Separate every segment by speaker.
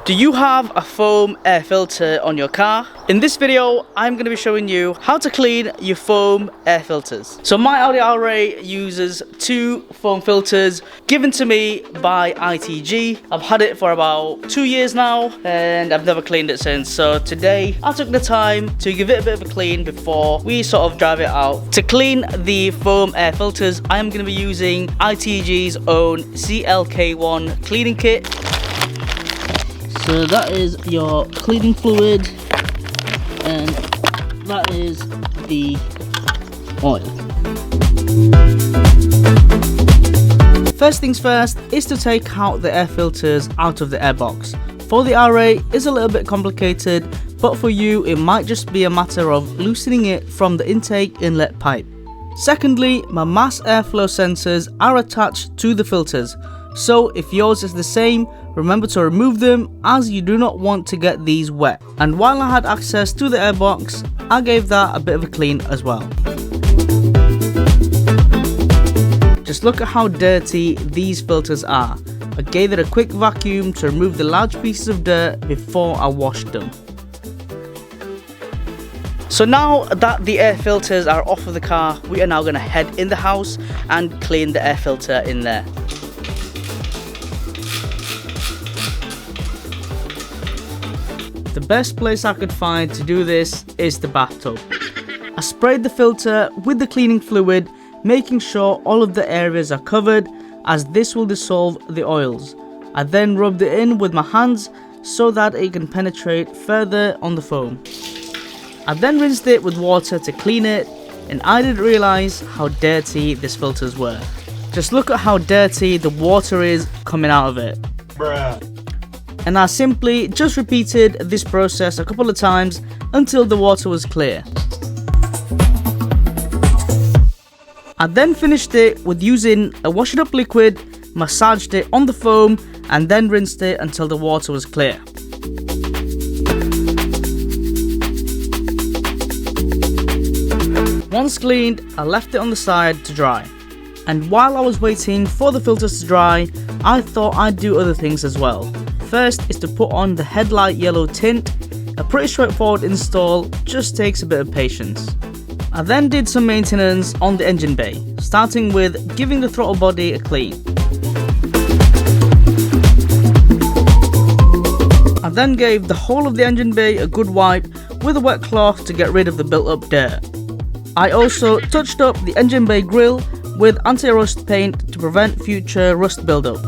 Speaker 1: Do you have a foam air filter on your car? In this video, I'm going to be showing you how to clean your foam air filters. So my Audi R8 uses two foam filters given to me by ITG. I've had it for about 2 years now and I've never cleaned it since. So today I took the time to give it a bit of a clean before we sort of drive it out. To clean the foam air filters, I am going to be using ITG's own CLK1 cleaning kit. So that is your cleaning fluid and that is the oil. First things first is to take out the air filters out of the airbox. For the R8 it's a little bit complicated, but for you it might just be a matter of loosening it from the intake inlet pipe. Secondly, my mass airflow sensors are attached to the filters. So if yours is the same, remember to remove them as you do not want to get these wet. And while I had access to the airbox, I gave that a bit of a clean as well. Just look at how dirty these filters are. I gave it a quick vacuum to remove the large pieces of dirt before I washed them. So now that the air filters are off of the car, we are now going to head in the house and clean the air filter in there. The best place I could find to do this is the bathtub. I sprayed the filter with the cleaning fluid, making sure all of the areas are covered, as this will dissolve the oils. I then rubbed it in with my hands so that it can penetrate further on the foam. I then rinsed it with water to clean it, and I didn't realise how dirty these filters were. Just look at how dirty the water is coming out of it. Bruh. And I simply just repeated this process a couple of times until the water was clear. I then finished it with using a wash it up liquid, massaged it on the foam and then rinsed it until the water was clear. Once cleaned, I left it on the side to dry. And while I was waiting for the filters to dry, I thought I'd do other things as well. First is to put on the Headlight yellow tint. A pretty straightforward install, just takes a bit of patience. I then did some maintenance on the engine bay, starting with giving the throttle body a clean. I then gave the whole of the engine bay a good wipe with a wet cloth to get rid of the built up dirt. I also touched up the engine bay grille with anti-rust paint to prevent future rust buildup.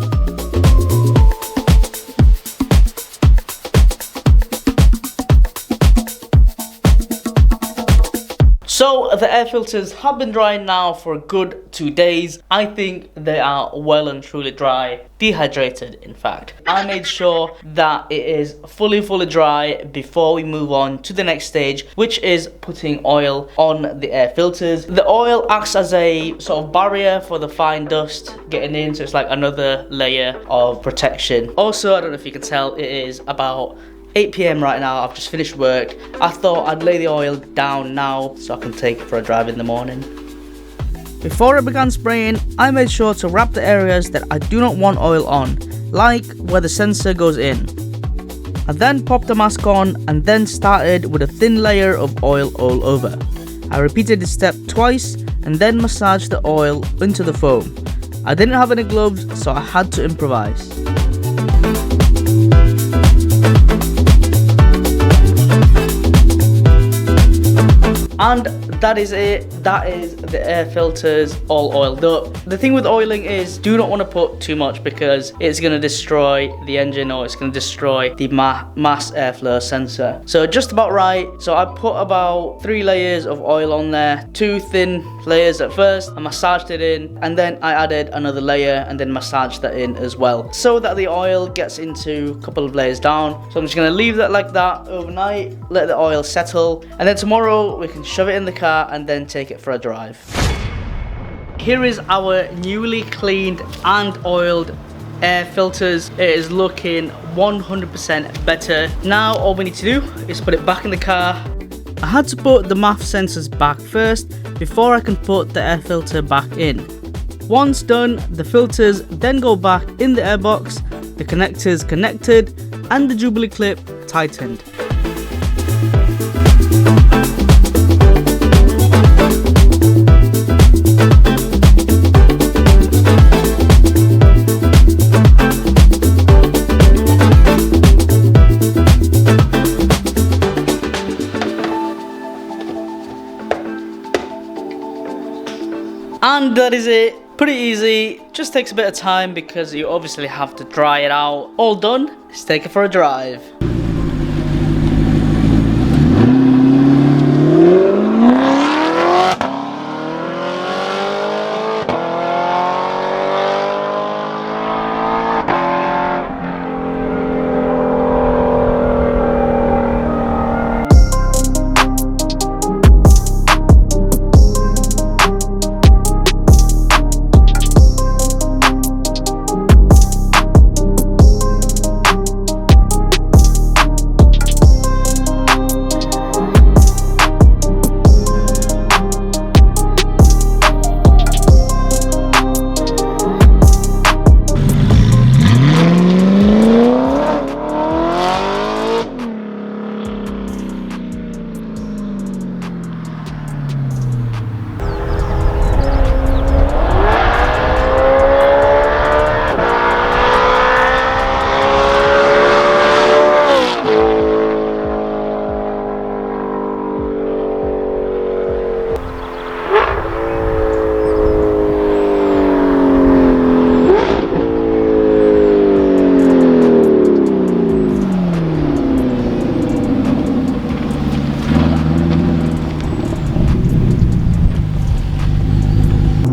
Speaker 1: So the air filters have been drying now for a good 2 days. I think they are well and truly dry, dehydrated in fact. I made sure that it is fully dry before we move on to the next stage, which is putting oil on the air filters. The oil acts as a sort of barrier for the fine dust getting in, so it's like another layer of protection. Also, I don't know if you can tell, it is about 8 PM right now. I've just finished work. I thought I'd lay the oil down now so I can take it for a drive in the morning. Before I began spraying, I made sure to wrap the areas that I do not want oil on, like where the sensor goes in. I then popped the mask on and then started with a thin layer of oil all over. I repeated this step twice and then massaged the oil into the foam. I didn't have any gloves, so I had to improvise. And that is it. That is the air filters all oiled up. The thing with oiling is do not want to put too much because it's going to destroy the engine or it's going to destroy the mass airflow sensor. So just about right. So I put about 3 layers of oil on there, 2 thin layers at first. I massaged it in and then I added another layer and then massaged that in as well so that the oil gets into a couple of layers down. So I'm just going to leave that like that overnight, let the oil settle, and then tomorrow we can shove it in the car and then take it for a drive. Here is our newly cleaned and oiled air filters. It is looking 100% better. Now all we need to do is put it back in the car. I had to put the MAF sensors back first before I can put the air filter back in. Once done, the filters then go back in the airbox, the connectors connected, and the Jubilee clip tightened. And that is it. Pretty easy. Just takes a bit of time because you obviously have to dry it out. All done. Let's take it for a drive.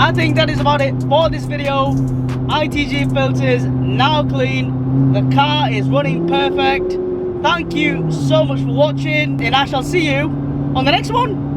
Speaker 1: I think that is about it for this video. ITG filters now clean. The car is running perfect. Thank you so much for watching, and I shall see you on the next one.